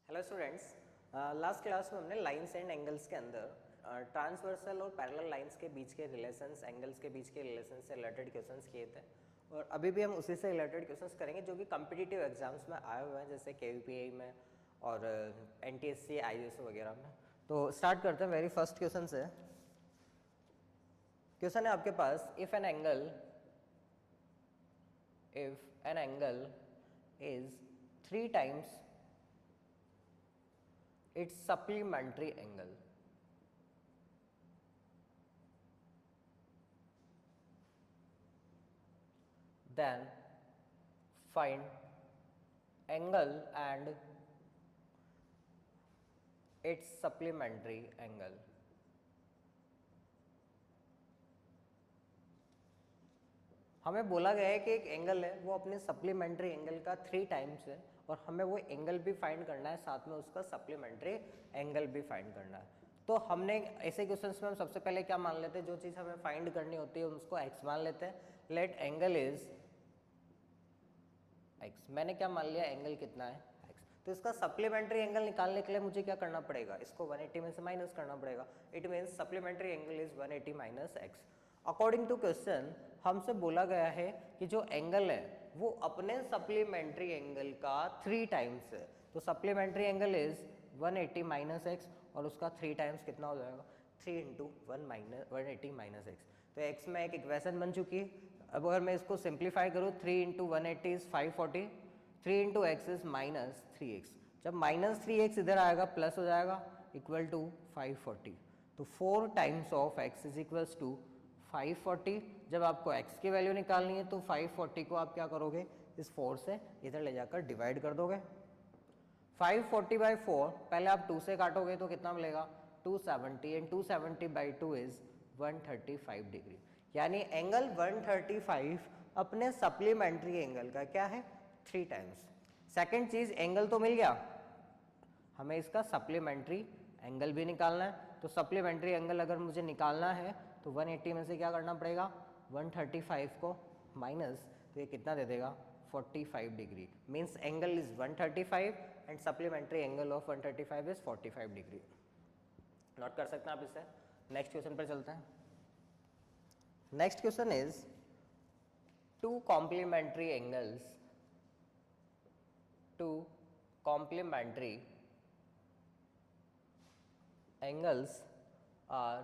Hello students, last class में हमने lines and angles के अंदर ट्रांसवर्सल और पैरेलल लाइंस के बीच के रिलेशंस, एंगल्स के बीच के रिलेशन से रिलेटेड क्वेश्चंस किए थे और अभी भी हम उसी से रिलेटेड क्वेश्चंस करेंगे जो कि कॉम्पिटिटिव एग्जाम्स में आए हुए हैं, जैसे केवीपीआई में और एनटीएससी आईएएस वगैरह में। तो स्टार्ट करते हैं। वेरी फर्स्ट क्वेश्चन से। क्वेश्चन है आपके पास, if an angle is 3 times its supplementary angle, then find angle and its supplementary angle. हमें बोला गया है कि एक एंगल है वो अपने सप्लीमेंट्री एंगल का 3 times है और हमें वो एंगल भी फाइंड करना है, साथ में उसका सप्लीमेंट्री एंगल भी फाइंड करना है। तो हमने ऐसे क्वेश्चंस में हम सबसे पहले क्या मान लेते हैं, जो चीज़ हमें फाइंड करनी होती है उसको x मान लेते हैं। Let angle is x। मैंने क्या मान लिया, एंगल कितना है x। तो इसका सप्लीमेंट्री एंगल निकालने के लिए मुझे क्या करना पड़ेगा, इसको 180 में से माइनस करना पड़ेगा। It means supplementary angle is 180 minus x। According to question हमसे बोला गया है कि जो एंगल है वो अपने सप्लीमेंट्री एंगल का 3 times है। तो supplementary angle is 180 minus x और उसका 3 times कितना हो जाएगा, 3 इंटू 180 माइनस एक्स। तो x में एक इक्वेशन बन चुकी है। अब अगर मैं इसको सिंप्लीफाई करूँ, 3 into 180 is 540, 3 into x is minus 3x। जब माइनस 3x इधर आएगा प्लस हो जाएगा, इक्वल टू 540। तो 4 times of x is equals to 540। जब आपको x की वैल्यू निकालनी है तो 540 को आप क्या करोगे, इस 4 से इधर ले जाकर डिवाइड कर दोगे। 540/4 पहले आप 2 से काटोगे तो कितना मिलेगा, 270, एंड 270/2 इज 135 डिग्री। यानी एंगल 135 अपने सप्लीमेंट्री एंगल का क्या है, 3 times। सेकेंड चीज, एंगल तो मिल गया, हमें इसका सप्लीमेंट्री एंगल भी निकालना है। तो सप्लीमेंट्री एंगल अगर मुझे निकालना है तो 180 में से क्या करना पड़ेगा, 135 को माइनस, तो ये कितना दे देगा, 45 degree. Means angle is 135 and supplementary angle of 135 is 45 degree. Note कर सकते हैं आप इसे। नेक्स्ट क्वेश्चन पर चलते हैं। Next question is, two complementary angles are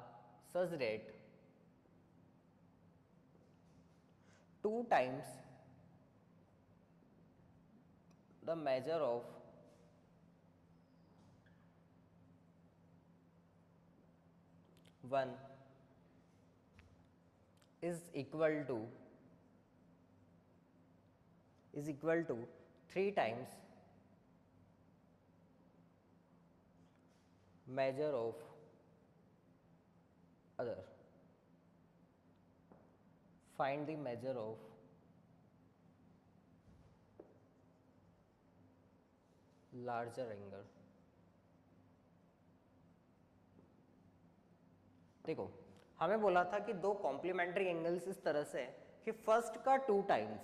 such that 2 times the measure of one is equal to 3 times measure of other. Find the measure of larger angle. देखो, हमें बोला था कि दो कॉम्प्लीमेंट्री एंगल्स इस तरह से कि फर्स्ट का 2 times,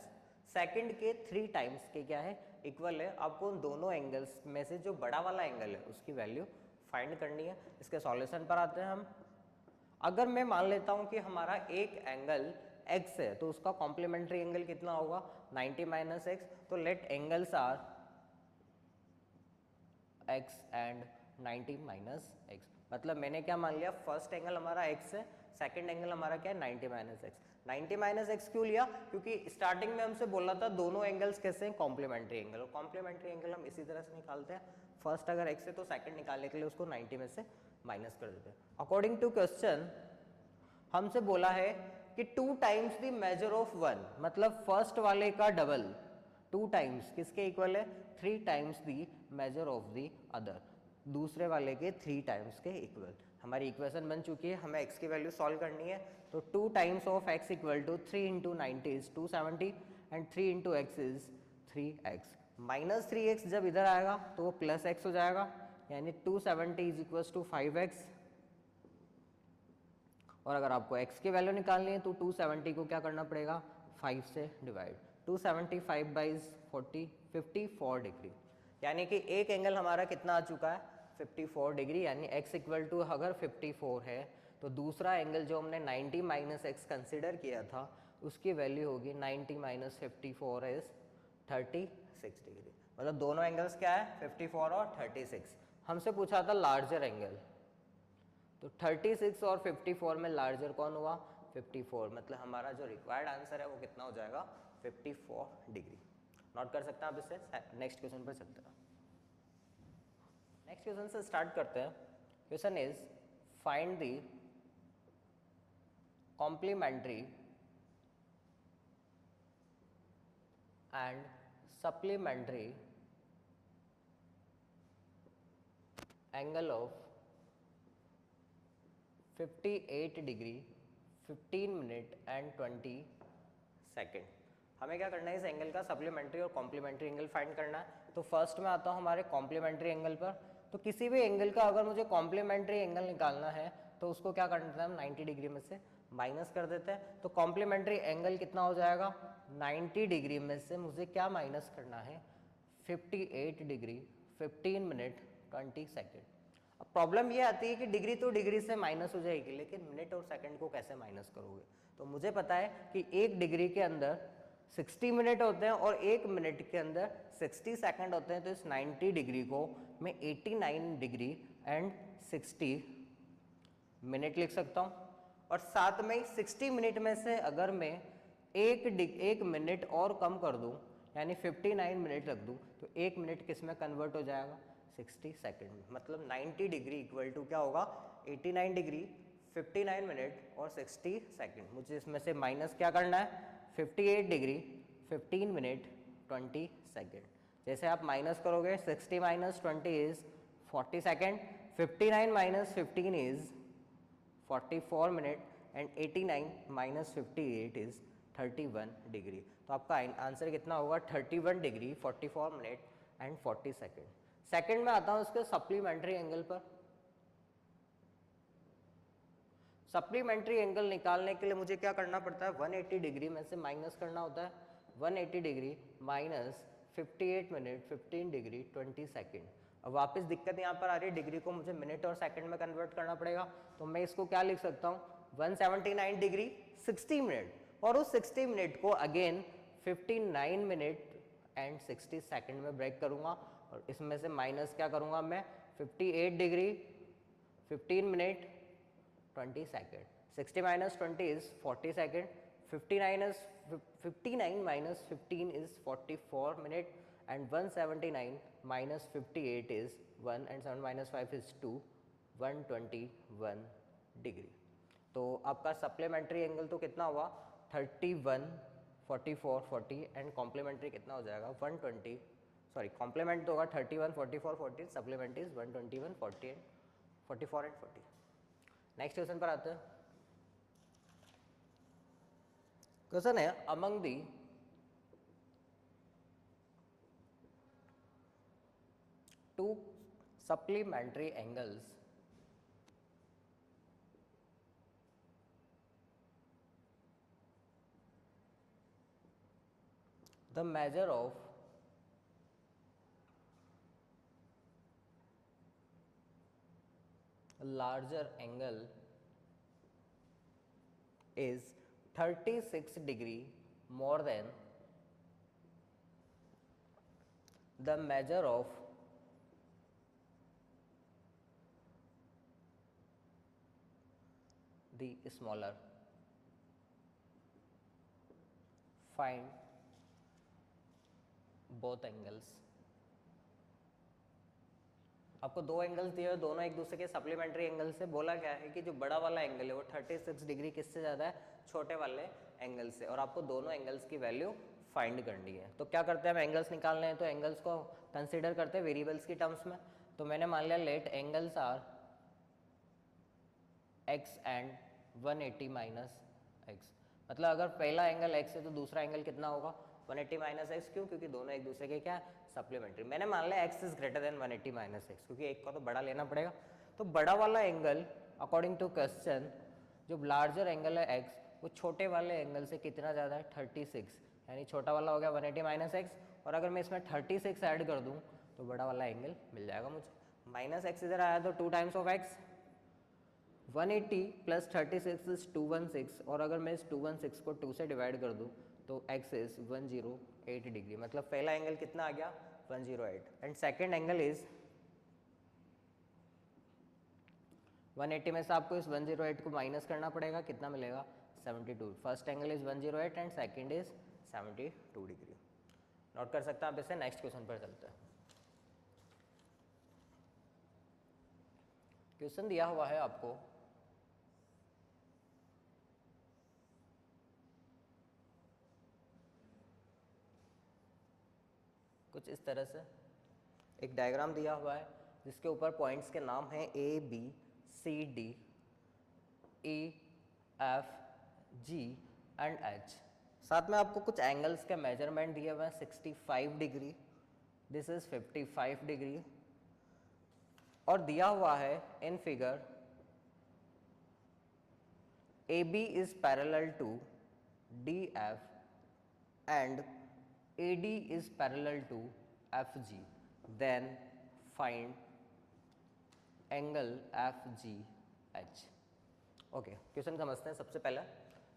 सेकंड के 3 times के क्या है, इक्वल है। आपको उन दोनों एंगल्स में से जो बड़ा वाला एंगल है उसकी वैल्यू फाइंड करनी है। इसके सॉल्यूशन पर आते हैं हम। अगर मैं मान लेता हूं कि हमारा एक एंगल x है तो उसका कॉम्प्लीमेंट्री एंगल कितना होगा, 90 माइनस एक्स। तो let angles are x and 90 minus x. मतलब मैंने क्या मान लिया, फर्स्ट एंगल हमारा x है, सेकंड एंगल हमारा क्या है, 90 माइनस एक्स। 90 माइनस एक्स क्यों लिया, क्योंकि स्टार्टिंग में हमसे बोला था दोनों एंगल्स कैसे हैं, कॉम्प्लीमेंट्री एंगल। और कॉम्प्लीमेंट्री एंगल हम इसी तरह से निकालते हैं, फर्स्ट अगर x है तो सेकंड निकालने के लिए उसको 90 में से माइनस कर देते हैं। अकॉर्डिंग टू क्वेश्चन हमसे बोला है कि 2 times द मेजर ऑफ 1, मतलब फर्स्ट वाले का डबल 2 times किसके इक्वल है, 3 times the measure of the other, दूसरे वाले के 3 times के इक्वल। हमारी इक्वेशन बन चुकी है, हमें x की वैल्यू सॉल्व करनी है। तो 2 times of x equal to 3 into 90 is 270 and 3 into x is 3x। Minus 3x जब इधर आएगा तो वो प्लस x हो जाएगा, यानी 270 इज इक्वल टू 5x। और अगर आपको x की वैल्यू निकालनी है तो 270 को क्या करना पड़ेगा, 5 से डिवाइड। 275/40 54 डिग्री। यानी कि एक एंगल हमारा कितना आ चुका है 54 डिग्री, यानी x इक्वल टू अगर 54 है तो दूसरा एंगल जो हमने 90 माइनस एक्स कंसिडर किया था उसकी वैल्यू होगी 90 माइनस 54 इज 36 डिग्री। मतलब दोनों एंगल्स क्या है 54 और 36। हमसे पूछा था लार्जर एंगल, तो 36 और 54 में लार्जर कौन हुआ 54, मतलब हमारा जो रिक्वायर्ड आंसर है वो कितना हो जाएगा 54 डिग्री। नोट कर सकते हैं आप इससे। नेक्स्ट क्वेश्चन पर चलते हैं। नेक्स्ट क्वेश्चन से स्टार्ट करते हैं। Question is find the complementary and supplementary angle of 58 degree 15 minute and 20 second. हमें क्या करना है इस एंगल का सप्लीमेंट्री और कॉम्प्लीमेंट्री एंगल फाइंड करना है। तो फर्स्ट में आता हूँ हमारे कॉम्प्लीमेंट्री एंगल पर। तो किसी भी एंगल का अगर मुझे कॉम्प्लीमेंट्री एंगल निकालना है तो उसको क्या करना है हम 90 डिग्री में से माइनस कर देते हैं। तो कॉम्प्लीमेंट्री एंगल कितना हो जाएगा 90 डिग्री में से मुझे क्या माइनस करना है 58 डिग्री 15 मिनट 20 सेकेंड। अब प्रॉब्लम ये आती है कि डिग्री तो डिग्री से माइनस हो जाएगी, लेकिन मिनट और सेकंड को कैसे माइनस करोगे। तो मुझे पता है कि एक डिग्री के अंदर 60 मिनट होते हैं और एक मिनट के अंदर 60 सेकंड होते हैं। तो इस 90 डिग्री को मैं 89 डिग्री एंड 60 मिनट लिख सकता हूँ। और साथ में 60 मिनट में से अगर मैं एक मिनट और कम कर दूँ यानी 59 मिनट रख दूँ तो एक मिनट किस में कन्वर्ट हो जाएगा 60 सेकंड में। मतलब 90 डिग्री इक्वल टू क्या होगा 89 डिग्री 59 मिनट और 60 सेकंड। मुझे इसमें से माइनस क्या करना है 58 डिग्री 15 मिनट 20 सेकंड। जैसे आप माइनस करोगे 60 minus 20 is 40 second, 59 minus 15 is 44 minute and 89 minus 58 is 31 degree. तो आपका आंसर कितना होगा 31 degree 44 minute and 40 second. Second में आता हूं उसके सप्लीमेंट्री एंगल पर। सप्लीमेंट्री एंगल निकालने के लिए मुझे क्या करना पड़ता है 180 डिग्री में से माइनस करना होता है 180 degree minus 58 minute 15 degree 20 second. अब वापस दिक्कत यहाँ पर आ रही है, डिग्री को मुझे मिनट और सेकंड में कन्वर्ट करना पड़ेगा। तो मैं इसको क्या लिख सकता हूँ 179 डिग्री 60 मिनट और उस 60 मिनट को अगेन 59 मिनट एंड 60 सेकंड में ब्रेक करूँगा और इसमें से माइनस क्या करूँगा मैं 58 degree 15 minute 20 second. 60 minus 20 is 40 second, 59 minus 15 is 44 minute and 179 minus 58 is 1 and 7 minus 5 is 2, 121 degree. तो आपका सप्लीमेंट्री एंगल तो कितना हुआ 31 44 40 एंड कॉम्प्लीमेंट्री कितना हो जाएगा 120, सॉरी कॉम्प्लीमेंट तो होगा 31 44 40, supplementary is 121 40 and 44 and 40। Next question पर आते हैं। क्वेश्चन है among the to supplementary angles the measure of larger angle is 36 degree more than the measure of the smaller. Find both angles. आपको दो angles दिए हुए, दोनों एक दूसरे के सप्लीमेंट्री एंगल से। बोला क्या है कि जो बड़ा वाला एंगल है वो 36 डिग्री किससे ज़्यादा है छोटे वाले एंगल से, और आपको दोनों एंगल्स की वैल्यू फाइंड करनी है। तो क्या करते हैं हम एंगल्स निकालने हैं तो एंगल्स को कंसिडर करते हैं वेरिएबल्स की टर्म्स में। तो मैंने मान लिया let angles are x and 180 minus x. मतलब अगर पहला एंगल एक्स है तो दूसरा एंगल कितना होगा 180 माइनस एक्स। क्यों? क्योंकि दोनों एक दूसरे के क्या सप्लीमेंट्री। मैंने मान लिया x is greater than 180 minus x, क्योंकि एक का तो बड़ा लेना पड़ेगा। तो बड़ा वाला एंगल अकॉर्डिंग टू क्वेश्चन जो लार्जर एंगल है एक्स वो छोटे वाले एंगल से कितना ज़्यादा है 36, यानी छोटा वाला हो गया 180 माइनस एक्स। और अगर मैं इसमें 36 ऐड कर दूँ तो बड़ा वाला एंगल मिल जाएगा मुझे। माइनस एक्स इधर आया तो 2 times of x, 180 plus 36 is 216, और अगर मैं इस 216 को 2 से डिवाइड कर दूँ तो x इज 108 डिग्री, मतलब पहला एंगल कितना आ गया 108, एंड सेकेंड एंगल इज 180 में से आपको इस 108 को माइनस करना पड़ेगा, कितना मिलेगा 72। First angle is 108 and second is 72 degree. Note कर सकते हैं आप इसे। नेक्स्ट क्वेश्चन पर चलते हैं। क्वेश्चन दिया हुआ है आपको कुछ इस तरह से, एक डायग्राम दिया हुआ है जिसके ऊपर पॉइंट्स के नाम हैं A B C D E F G and H. साथ में आपको कुछ एंगल्स के मेजरमेंट दिए हुए हैं। 65 डिग्री, दिस इज 55 डिग्री, और दिया हुआ है in figure A B is parallel to D F and AD is parallel to FG, then find angle FGH। Okay, question समझते हैं। सबसे पहले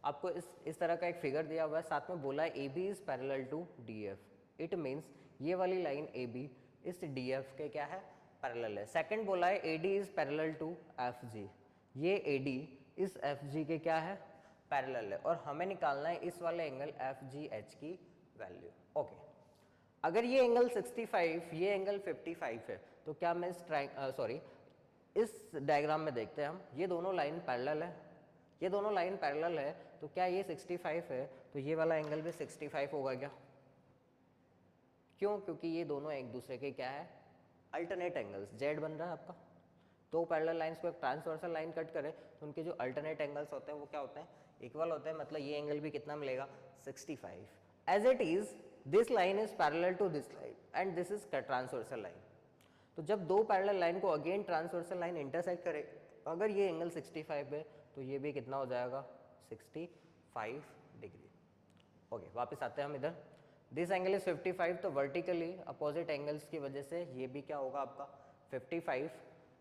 आपको इस तरह का एक फिगर दिया हुआ है, साथ में बोला है AB is parallel to DF, it means ये वाली लाइन AB इस DF के क्या है पैरेलल है। सेकंड बोला है AD is parallel to FG, ये AD इस FG के क्या है पैरेलल है, और हमें निकालना है इस वाले एंगल FGH की वैल्यू। ओके, अगर ये एंगल 65 ये एंगल 55 है तो क्या मैं इस डायग्राम में देखते हैं हम, ये दोनों लाइन पैरेलल है, ये दोनों लाइन पैरेलल है, तो क्या ये 65 है तो ये वाला एंगल भी 65 होगा क्या? क्यों? क्योंकि ये दोनों एक दूसरे के क्या है अल्टरनेट एंगल्स। जेड बन रहा है आपका, दो पैरेलल लाइंस को एक ट्रांसवर्सल लाइन कट करे तो उनके जो अल्टरनेट एंगल्स होते हैं वो क्या होते हैं इक्वल होते हैं, मतलब ये एंगल भी कितना मिलेगा 65। As it is this line is parallel to this line and this is transversal line. तो जब दो पैरेलल लाइन को अगेन ट्रांसवर्सल लाइन इंटरसेक्ट करे, अगर ये एंगल 65 है तो ये भी कितना हो जाएगा 65 डिग्री। ओके, वापस आते हैं हम इधर। दिस एंगल इज 55, तो वर्टिकली अपोजिट एंगल्स की वजह से ये भी क्या होगा आपका 55।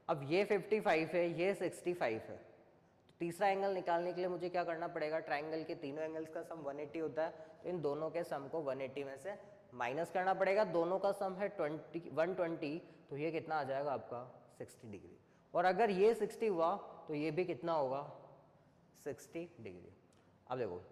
अब ये 55 है, ये 65 है, तो तीसरा एंगल निकालने के लिए मुझे क्या करना पड़ेगा, ट्राइंगल के तीनों एंगल्स का सम 180 होता है, तो इन दोनों के सम को 180 में से माइनस करना पड़ेगा। दोनों का सम है 120, तो ये कितना आ जाएगा आपका 60 डिग्री। और अगर ये 60 हुआ तो ये भी कितना होगा 60 डिग्री। अब देखो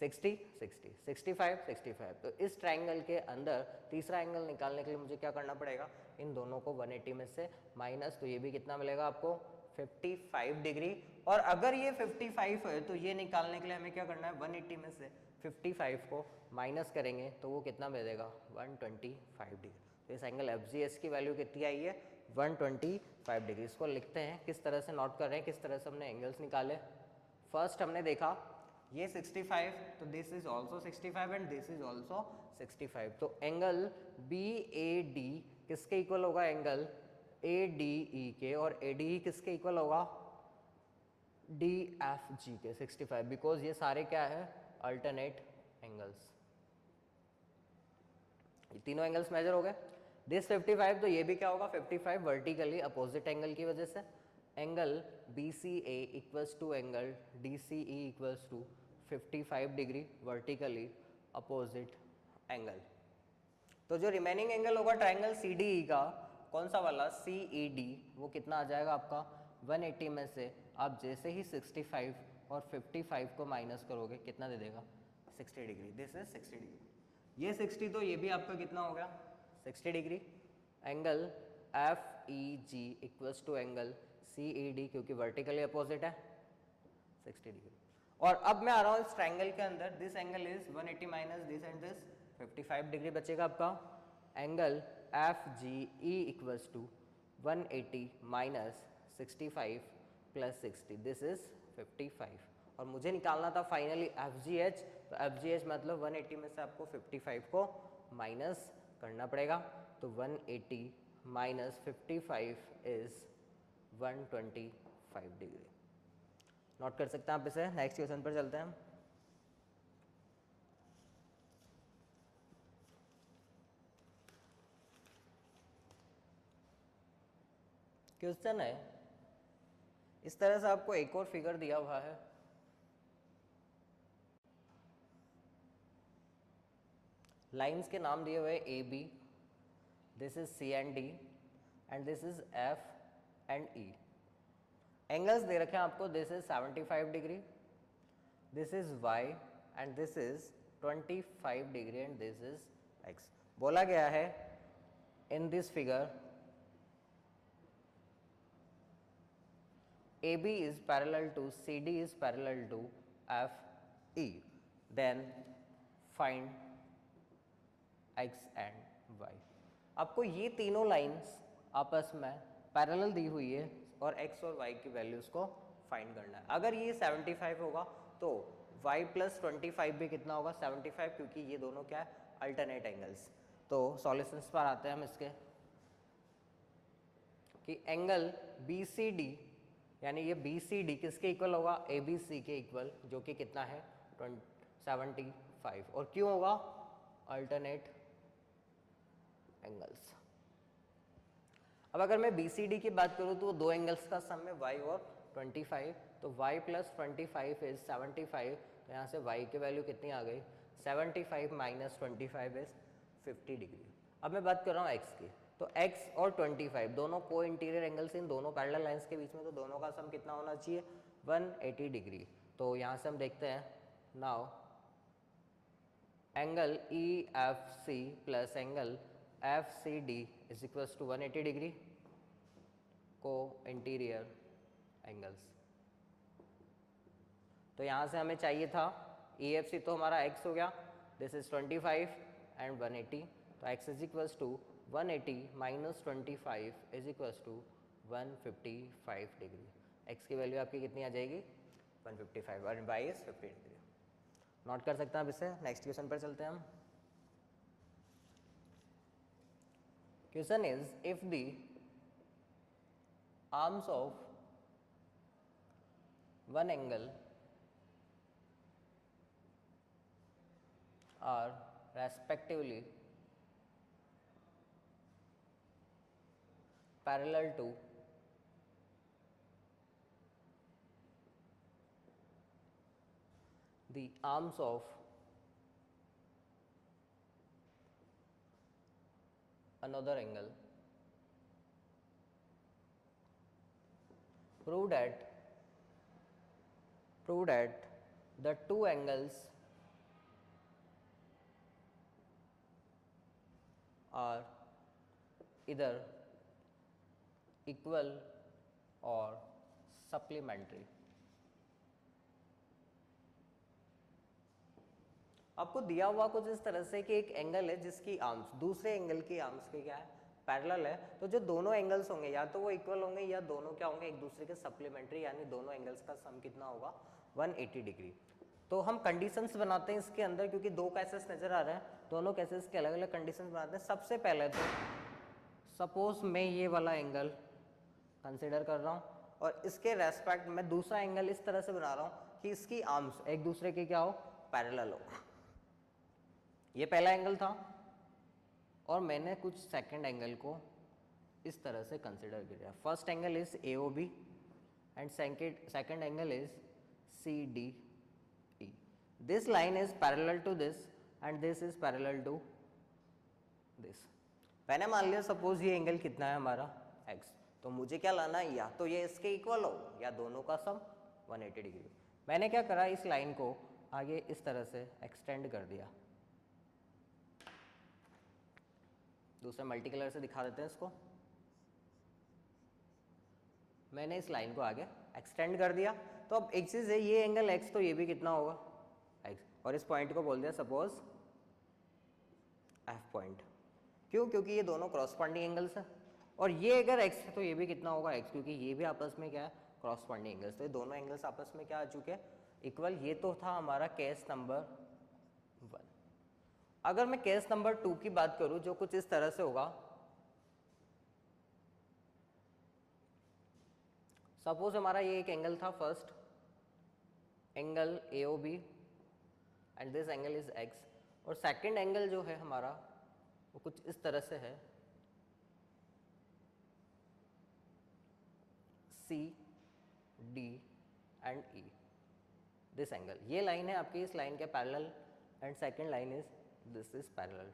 60, 60, 65, 65, तो इस ट्राइंगल के अंदर तीसरा एंगल निकालने के लिए मुझे क्या करना पड़ेगा, इन दोनों को 180 में से माइनस, तो ये भी कितना मिलेगा आपको 55 डिग्री। और अगर ये 55 है तो ये निकालने के लिए हमें क्या करना है, 180 में से 55 को माइनस करेंगे तो वो कितना मिलेगा 125 डिग्री। तो इस एंगल FGS की वैल्यू कितनी आई है 125 डिग्री। इसको लिखते हैं, किस तरह से नोट कर रहे हैं, किस तरह से हमने एंगल्स निकाले। फर्स्ट हमने देखा ये 65, तो this is also 65 and this is also 65, तो एंगल BAD किसके इक्वल होगा, एंगल ADE के, और ADE किसके इक्वल होगा DFG के 65, बिकॉज ये सारे क्या है अल्टरनेट एंगल्स। ये तीनों एंगल्स मेजर हो गए। दिस 55, तो ये भी क्या होगा 55 वर्टिकली अपोजिट एंगल की वजह से। Angle BCA equals to angle DCE equals to 55 degree vertically opposite angle. तो जो रिमेनिंग एंगल होगा ट्राइंगल CDE का, कौन सा वाला CED, वो कितना आ जाएगा आपका 180 में से आप जैसे ही 65 और 55 को माइनस करोगे कितना दे देगा 60 डिग्री। दिस इज 60 डिग्री, ये 60, तो ये भी आपका कितना हो गया 60 degree. Angle FEG equals to angle CED, क्योंकि वर्टिकली अपोजिट है 60 डिग्री। और अब मैं आ रहा हूँ इस ट्राइंगल के अंदर, this angle is 180 minus this and this 55 degree बचेगा आपका। Angle FGE equals to 180 minus 65 plus 60, this is 55। और मुझे निकालना था फाइनली FGH, तो FGH मतलब 180 में से आपको 55 को माइनस करना पड़ेगा, तो 180 माइनस 55 इज 125 डिग्री। नोट कर सकते हैं आप इसे। नेक्स्ट क्वेश्चन पर चलते हैं। क्वेश्चन है इस तरह से आपको एक और फिगर दिया हुआ है, लाइंस के नाम दिए हुए A B, this is C and D and this is F and E. Angles दे रखे हैं आपको, this is 75 degree, this is Y and this is 25 degree and this is x. बोला गया है in this figure AB is parallel to CD is parallel to FE, then find X and Y। आपको ये तीनों lines आपस में parallel दी हुई है और X और Y की वैल्यूज को फाइंड करना है। अगर ये 75 होगा तो Y प्लस 25 भी कितना होगा 75, क्योंकि ये दोनों क्या है अल्टरनेट एंगल्स। तो सॉल्यूशंस पर आते हैं हम इसके कि एंगल BCD यानी ये BCD किसके इक्वल होगा ABC के इक्वल, जो कि कितना है 75, और क्यों होगा अल्टरनेट एंगल्स। अब अगर मैं BCD की बात करूं तो दो एंगल्स का सम है Y और 25, तो Y प्लस 25 इज 75, तो यहाँ से Y की वैल्यू कितनी आ गई 75 माइनस 25 इज 50 डिग्री। अब मैं बात कर रहा हूँ X की, तो X और 25 दोनों को इंटीरियर एंगल्स इन दोनों पैरेलल लाइंस के बीच में, तो दोनों का सम कितना होना चाहिए 180 डिग्री। तो यहाँ से हम देखते हैं now angle EFC plus angle FCD is equals to 180 degree को इंटीरियर एंगल्स। तो यहाँ से हमें चाहिए था EFC, तो हमारा X हो गया, दिस इज 25 एंड 180, तो X is equals to 180 minus 25 is equals to 155 degree. X की वैल्यू आपकी कितनी आ जाएगी 155 और Y इज 50 डिग्री। नोट कर सकते हैं आप इसे। नेक्स्ट क्वेश्चन पर चलते हैं हम। Question is if the arms of one angle are respectively parallel to the arms of another angle, prove that the two angles are either equal or supplementary। आपको दिया हुआ कुछ इस तरह से कि एक एंगल है जिसकी आर्म्स दूसरे एंगल की आर्म्स के क्या है पैरेलल है, तो जो दोनों एंगल्स होंगे या तो वो इक्वल होंगे या दोनों क्या होंगे एक दूसरे के सप्लीमेंट्री, यानी दोनों एंगल्स का सम कितना होगा 180 डिग्री। तो हम कंडीशंस बनाते हैं इसके अंदर, क्योंकि दो केसेस नजर आ रहे हैं, दोनों केसेस के अलग अलग कंडीशंस बनाते हैं। सबसे पहले तो सपोज मैं ये वाला एंगल कंसिडर कर रहा हूँ और इसके रेस्पेक्ट में दूसरा एंगल इस तरह से बना रहा हूँ कि इसकी आर्म्स एक दूसरे के क्या हो पैरेलल हो। ये पहला एंगल था और मैंने कुछ सेकंड एंगल को इस तरह से कंसिडर किया। First angle is AOB and second angle is CDE। This line is parallel to this and this is parallel to this. मैंने मान लिया सपोज ये एंगल कितना है हमारा X, तो मुझे क्या लाना है या तो ये इसके इक्वल हो या दोनों का सम 180 डिग्री। मैंने क्या करा इस लाइन को आगे इस तरह से एक्सटेंड कर दिया, दूसरे मल्टी कलर से दिखा देते हैं इसको। मैंने इस लाइन को आगे एक्सटेंड कर दिया, तो अब एक चीज है ये एंगल X, तो ये भी कितना होगा X, और इस पॉइंट को बोल दिया सपोज F पॉइंट। क्यों? क्योंकि ये दोनों क्रॉसपॉन्डिंग एंगल्स हैं, और ये अगर X है तो ये भी कितना होगा X, क्योंकि ये भी आपस में क्या है क्रॉसपॉन्डिंग एंगल्स। तो ये दोनों एंगल्स आपस में क्या आ चुके हैं इक्वल। ये तो था हमारा केस नंबर 1। अगर मैं केस नंबर 2 की बात करूं जो कुछ इस तरह से होगा, सपोज हमारा ये एक एंगल था first angle AOB and this angle is X, और सेकंड एंगल जो है हमारा वो कुछ इस तरह से है। C D and E, this angle, ये लाइन है आपकी इस लाइन के parallel and second line is this is parallel.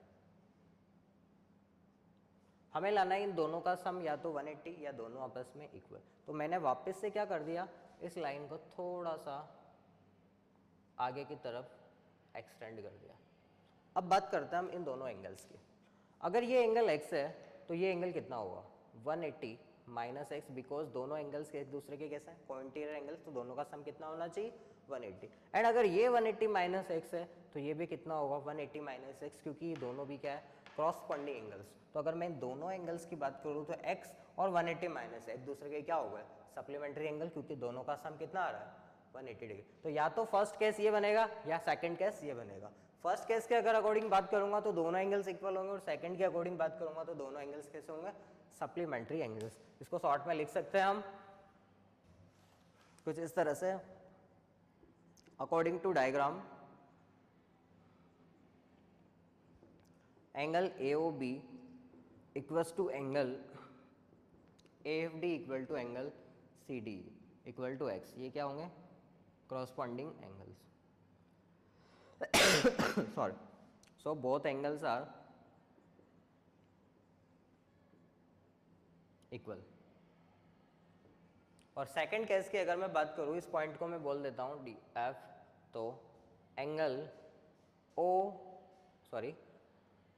हमें लाना है इन दोनों का सम या तो 180 या दोनों आपस में इक्वल। तो मैंने वापस से क्या कर दिया, इस लाइन को थोड़ा सा आगे की तरफ एक्सटेंड कर दिया। अब बात करते हैं हम इन दोनों एंगल्स की। अगर ये एंगल x है तो ये एंगल कितना होगा 180 माइनस एक्स, बिकॉज दोनों एंगल्स के एक दूसरे के कैसे हैं कोइंटीरियर एंगल्स, तो दोनों का सम कितना होना चाहिए 180। एंड अगर ये 180 माइनस एक्स है तो ये भी कितना होगा 180 माइनस एक्स, क्योंकि ये दोनों भी क्या है क्रॉसपॉन्डिंग एंगल्स। तो अगर मैं इन दोनों एंगल्स की बात करूँ तो x और 180 माइनस एक दूसरे के क्या हो गए सप्लीमेंट्री एंगल, क्योंकि दोनों का सम कितना आ रहा है 180 डिग्री। तो या तो फर्स्ट केस ये बनेगा या सेकंड केस ये बनेगा। फर्स्ट केस के अगर अकॉर्डिंग बात करूंगा तो दोनों एंगल्स इक्वल होंगे, और सेकंड के अकॉर्डिंग बात करूंगा तो दोनों एंगल्स कैसे होंगे सप्लीमेंट्री एंगल्स। इसको शॉर्ट में लिख सकते हैं हम कुछ इस तरह से, according to diagram angle AOB equals to angle AFD equal to angle CD equal to x, ये क्या होंगे corresponding angles sorry, so both angles are equal। और सेकंड केस की अगर मैं बात करूँ, इस पॉइंट को मैं बोल देता हूँ DF, तो एंगल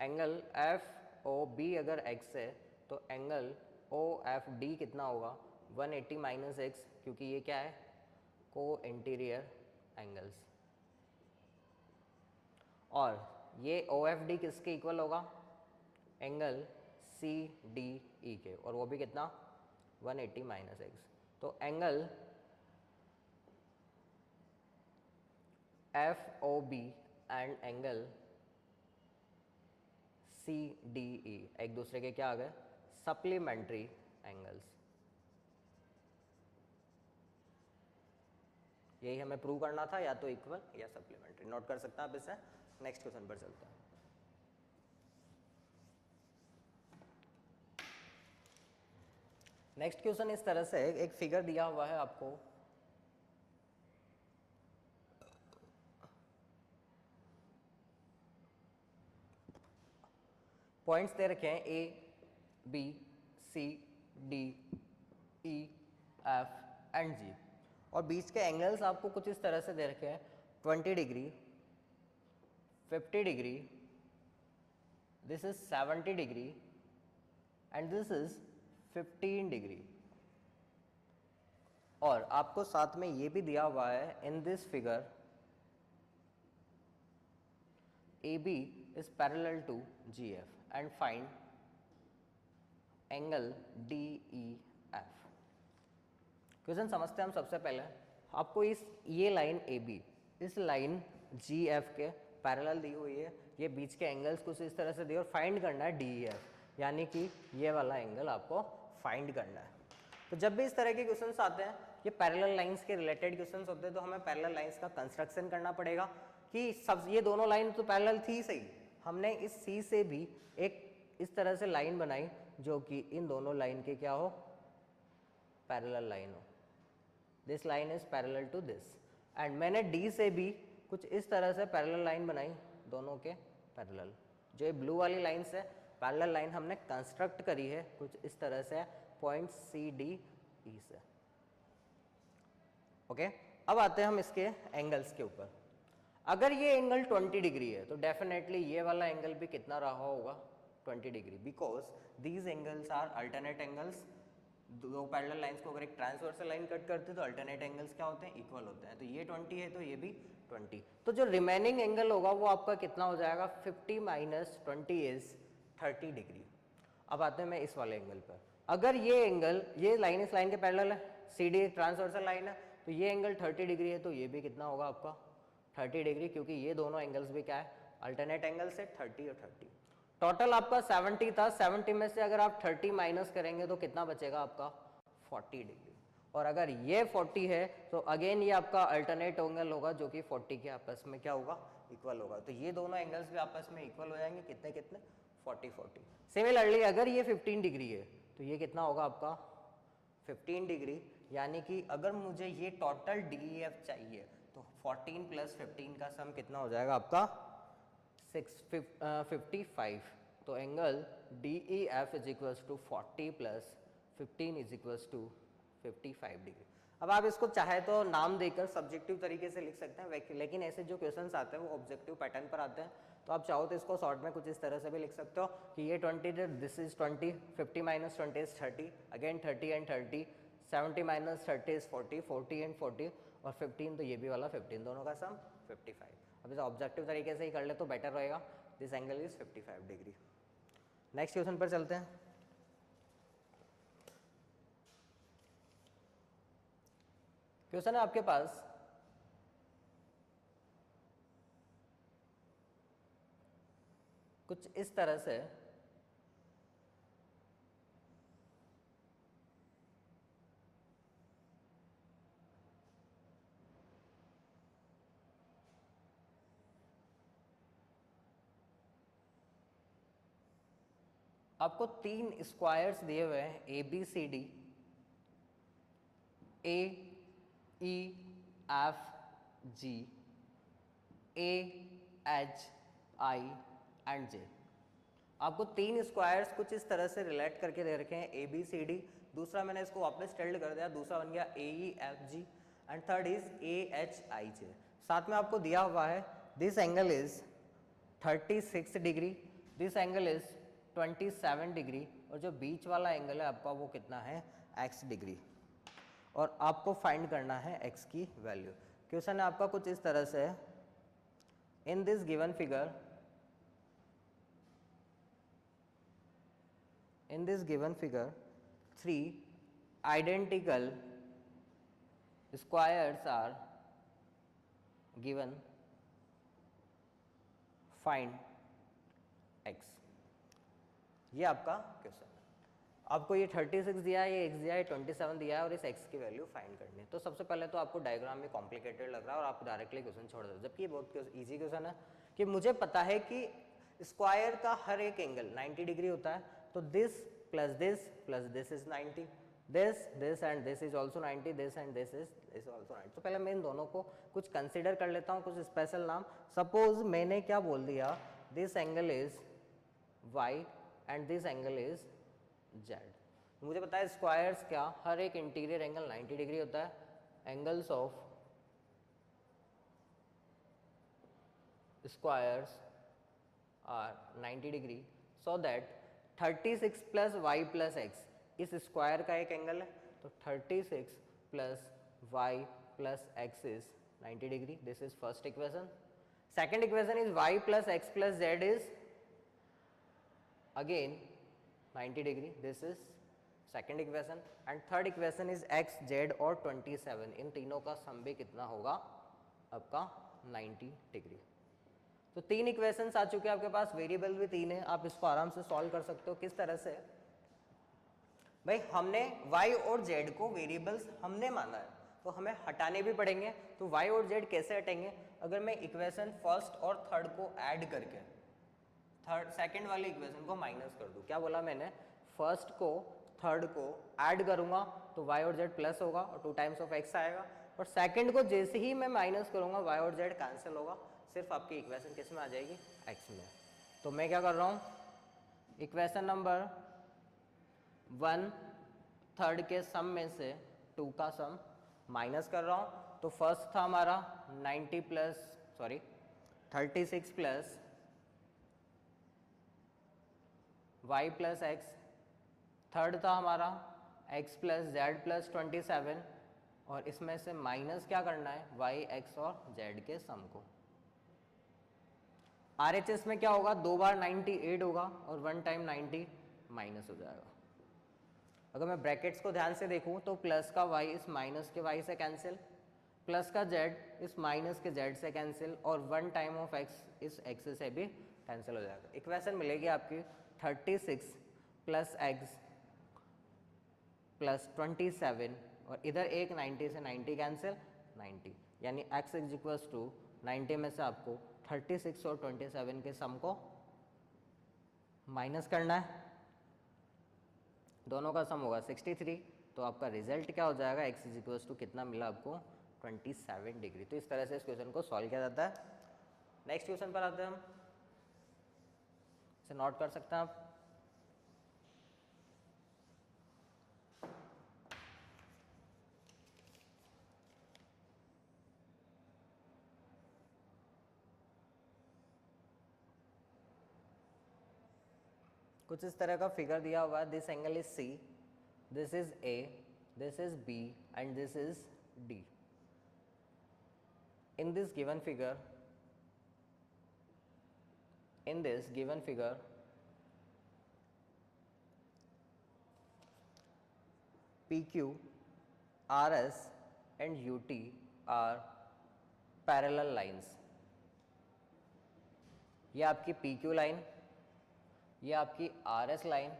एंगल FOB अगर x है तो एंगल OFD कितना होगा 180 माइनस एक्स, क्योंकि ये क्या है को इंटीरियर एंगल्स। और ये OFD किसके इक्वल होगा एंगल CDE के, और वो भी कितना 180 माइनस एक्स। तो angle FOB and angle CDE एक दूसरे के क्या आ गए सप्लीमेंट्री एंगल्स। यही हमें प्रूव करना था, या तो इक्वल या सप्लीमेंट्री। नोट कर सकते हैं आप इसे। नेक्स्ट क्वेश्चन पर चलते हैं। नेक्स्ट क्वेश्चन इस तरह से एक फिगर दिया हुआ है आपको, पॉइंट्स दे रखे हैं A B C D E F and G, और बीच के एंगल्स आपको कुछ इस तरह से दे रखे हैं 20 degree 50 degree, this is 70 degree and this is 15 degree. और आपको साथ में ये भी दिया हुआ है in this figure AB is parallel to GF and find angle DEF। Question समझते हैं हम। सबसे पहले आपको ये लाइन AB इस लाइन GF के पैरेलल दी हुई है, ये बीच के एंगल्स कुछ इस तरह से दिए, और फाइंड करना है DEF, यानी कि ये वाला एंगल आपको फाइंड करना है। तो जब भी इस तरह के क्वेश्चंस आते हैं, ये पैरेलल लाइंस के रिलेटेड क्वेश्चंस होते हैं, तो हमें पैरेलल लाइंस का कंस्ट्रक्शन करना पड़ेगा कि सब ये दोनों लाइन तो पैरेलल थी सही, हमने इस C से भी एक इस तरह से लाइन बनाई जो कि इन दोनों लाइन के क्या हो पैरेलल लाइन हो। This line is parallel to this, and मैंने D से भी कुछ इस तरह से पैरेलल लाइन बनाई दोनों के पैरेलल। जो ये ब्लू वाली लाइन से पैरेलल लाइन हमने कंस्ट्रक्ट करी है कुछ इस तरह से पॉइंट CDE से। ओके, अब आते हैं हम इसके एंगल्स के ऊपर। अगर ये एंगल 20 डिग्री है तो डेफिनेटली ये वाला एंगल भी कितना रहा होगा 20 degree, because these angles are alternate angles. दो पैरेलल लाइंस को अगर एक ट्रांसवर्सल लाइन कट करते हैं तो अल्टरनेट एंगल्स क्या होते हैं इक्वल होते हैं। तो ये 20 है तो ये भी 20, तो जो रिमेनिंग एंगल होगा वो आपका कितना हो जाएगा 50 माइनस 20 इज 30 डिग्री। अब आते हैं मैं इस वाले एंगल पर। अगर ये एंगल ये लाइन इस लाइन के पैरेलल है, CD एक ट्रांसवर्सल लाइन है, तो ये एंगल 30 डिग्री है, तो ये भी कितना होगा आपका 30 डिग्री, क्योंकि ये दोनों एंगल्स भी क्या है अल्टरनेट एंगल्स है 30 और 30। टोटल आपका 70 था, 70 में से अगर आप 30 माइनस करेंगे तो कितना बचेगा आपका 40 डिग्री। और अगर ये 40 है तो अगेन ये आपका अल्टरनेट एंगल होगा जो कि 40 के आपस में क्या होगा इक्वल होगा। तो ये दोनों एंगल्स भी आपस में इक्वल हो जाएंगे, कितने कितने 40 सिमिलरली अगर ये 15 डिग्री है तो ये कितना होगा आपका 15 डिग्री, यानी कि अगर मुझे ये टोटल DEF चाहिए तो 14 + 15 का सम कितना हो जाएगा आपका 55। तो angle DEF is equals to 40 + 15 is equals to 55 degree. अब आप इसको चाहे तो नाम देकर सब्जेक्टिव तरीके से लिख सकते हैं, लेकिन ऐसे जो क्वेश्चंस आते हैं वो ऑब्जेक्टिव पैटर्न पर आते हैं, तो आप चाहो तो इसको शॉर्ट में कुछ इस तरह से भी लिख सकते हो कि ये 20, this is 20, 50 - 20 is 30, again 30 and 30, 70 - 30 is 40, 40 and 40, और 15 तो ये भी वाला 15, दोनों का सम 55। अब इसे ऑब्जेक्टिव तरीके से ही कर ले तो बेटर रहेगा। This angle is 55 degree. Next question पर चलते हैं। क्वेश्चन है आपके पास, कुछ इस तरह से आपको 3 स्क्वायर्स दिए हुए हैं ABCD, AEFG, AHI and J। आपको 3 स्क्वायर्स कुछ इस तरह से रिलेट करके दे रखे हैं ABCD, दूसरा मैंने इसको वापस टिल्ड कर दिया, दूसरा बन गया AEFG and third is AHIJ। साथ में आपको दिया हुआ है this angle is 36 degree, this angle is 27 degree, और जो बीच वाला एंगल है आपका वो कितना है x डिग्री, और आपको फाइंड करना है x की वैल्यू। क्वेश्चन है आपका कुछ इस तरह से, in this given figure, in this given figure 3 identical squares are given, find x। ये आपका क्वेश्चन है। आपको ये 36 दिया है, ये x दिया है, 27 दिया है, और इस x की वैल्यू फाइंड करनी है। तो सबसे पहले तो आपको डायग्राम में कॉम्प्लिकेटेड लग रहा है और आप डायरेक्टली क्वेश्चन छोड़ दो, जबकि ये बहुत ईजी क्वेश्चन है कि मुझे पता है कि स्क्वायर का हर एक एंगल 90 डिग्री होता है, तो this plus this is 90, this and this is also 90, this and this is also 90। तो पहले मैं इन दोनों को कुछ कंसिडर कर लेता हूँ, कुछ स्पेशल नाम। सपोज मैंने क्या बोल दिया, this angle is y and this angle is z। मुझे पता है स्क्वायर्स क्या, हर एक इंटीरियर एंगल 90 डिग्री होता है, angles of squares are 90 degree, so that 36 + y + x इस स्क्वायर का एक एंगल है, तो 36 + y + x is 90 degree. This is first equation. Second equation is y + x + z is again 90 degree, this is second equation. And third equation is x, z और 27, इन तीनों का सम भी कितना होगा आपका 90 डिग्री। तो 3 इक्वेशंस आ चुके हैं आपके पास, वेरिएबल भी 3 है, आप इसको आराम से सॉल्व कर सकते हो। किस तरह से भाई, हमने y और z को वेरिएबल्स हमने माना है, तो हमें हटाने भी पड़ेंगे। तो y और z कैसे हटेंगे, अगर मैं इक्वेशन फर्स्ट और थर्ड को ऐड करके सेकंड वाली इक्वेशन को माइनस कर दूं। क्या बोला मैंने, फर्स्ट को थर्ड को ऐड करूंगा तो y और z प्लस होगा और 2 टाइम्स ऑफ x आएगा, और सेकंड को जैसे ही मैं माइनस करूंगा y और z कैंसिल होगा, सिर्फ आपकी इक्वेशन किस में आ जाएगी, x में। तो मैं क्या कर रहा हूँ, इक्वेशन नंबर 1 थर्ड के सम में से 2 का सम माइनस कर रहा हूँ। तो फर्स्ट था हमारा 36 प्लस y + x, थर्ड था हमारा x + z + 27, और इसमें से माइनस क्या करना है, y, x और z के सम को। RHS में क्या होगा, 2 बार 90 8 होगा और 1 टाइम 90 माइनस हो जाएगा। अगर मैं ब्रैकेट्स को ध्यान से देखूं तो प्लस का y इस माइनस के y से कैंसिल, प्लस का z इस माइनस के z से कैंसिल, और 1 टाइम ऑफ x इस x से भी कैंसिल हो जाएगा। इक्वेशन मिलेगी आपकी 36 + x + 27, और इधर एक 90 से 90 कैंसिल, 90, यानी x = 90 में से आपको 36 और 27 के सम को माइनस करना है। दोनों का सम होगा 63, तो आपका रिजल्ट क्या हो जाएगा, x इज इक्वल्स टू कितना मिला आपको 27 डिग्री। तो इस तरह से इस क्वेश्चन को सॉल्व किया जाता है। नेक्स्ट क्वेश्चन पर आते हैं हम, इसे नोट कर सकते हैं आप। कुछ इस तरह का फिगर दिया हुआ है, this angle is C, this is A, this is B and this is D। In this given figure, PQ, RS and UT are parallel lines। ये आपकी PQ लाइन, ये आपकी RS लाइन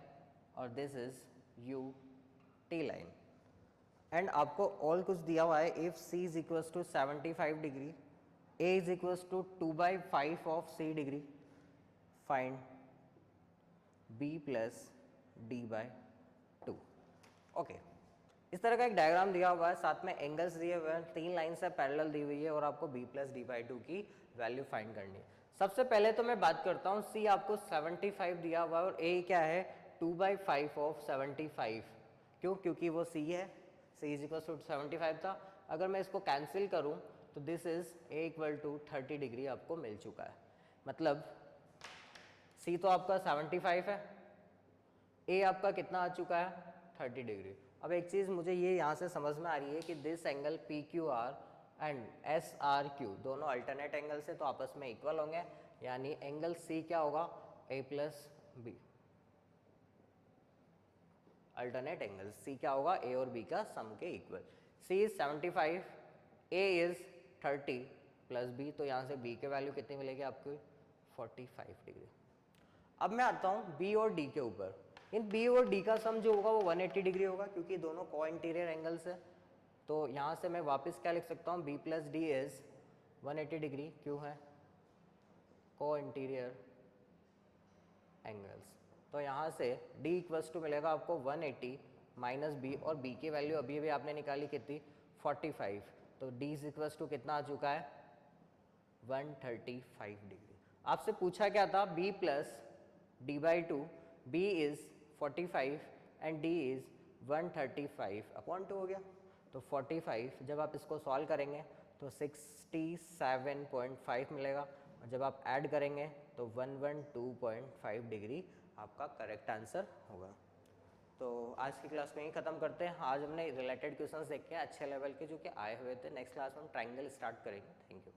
और this is UT line. And आपको all कुछ दिया हुआ है, if C is equals to 75 degree, A is equals to 2/5 of C degree, find B plus D/2। Okay, इस तरह का एक डायग्राम दिया हुआ है, साथ में एंगल्स दिए हुए हैं, 3 लाइन से पैरेलल दी हुई है और आपको B प्लस D/2 की वैल्यू फाइंड करनी है। सबसे पहले तो मैं बात करता हूँ, C आपको 75 दिया हुआ है और A क्या है 2/5 ऑफ 75। क्यों? क्योंकि वो C है, C इज इक्वल टू 75 था। अगर मैं इसको कैंसिल करूं तो this is A equal to 30 degree आपको मिल चुका है। मतलब C तो आपका 75 है, A आपका कितना आ चुका है 30 डिग्री। अब एक चीज़ मुझे ये यहाँ से समझ में आ रही है कि this angle PQR and SRQ दोनों अल्टरनेट एंगल से तो आपस में इक्वल होंगे, यानी एंगल C क्या होगा A plus B। Alternate angle C क्या होगा A और B का सम के equal. C is 75, A is 30 plus B, तो यहाँ से B के वैल्यू कितनी मिलेगी आपको 45 डिग्री। अब मैं आता हूँ B और D के ऊपर। इन B और D का सम जो होगा वो 180 डिग्री होगा, क्योंकि दोनों को इंटीरियर एंगल्स है। तो यहाँ से मैं वापस क्या लिख सकता हूँ, B plus D is 180 degree. क्यों है? को इंटीरियर एंगल्स। तो यहाँ से D इक्वल्स टू मिलेगा आपको 180 माइनस B, और B की वैल्यू अभी अभी आपने निकाली कितनी 45, तो D इक्वल्स टू कितना आ चुका है 135 डिग्री। आपसे पूछा क्या था B plus D/2, B is 45 and D is 135 upon 2 हो गया। तो 45 जब आप इसको सॉल्व करेंगे तो 67.5 मिलेगा, और जब आप ऐड करेंगे तो 112.5 डिग्री आपका करेक्ट आंसर होगा। तो आज की क्लास में ही ख़त्म करते हैं। आज हमने रिलेटेड क्वेश्चंस देखे हैं अच्छे लेवल के जो कि आए हुए थे। नेक्स्ट क्लास में हम ट्रायंगल स्टार्ट करेंगे। Thank you.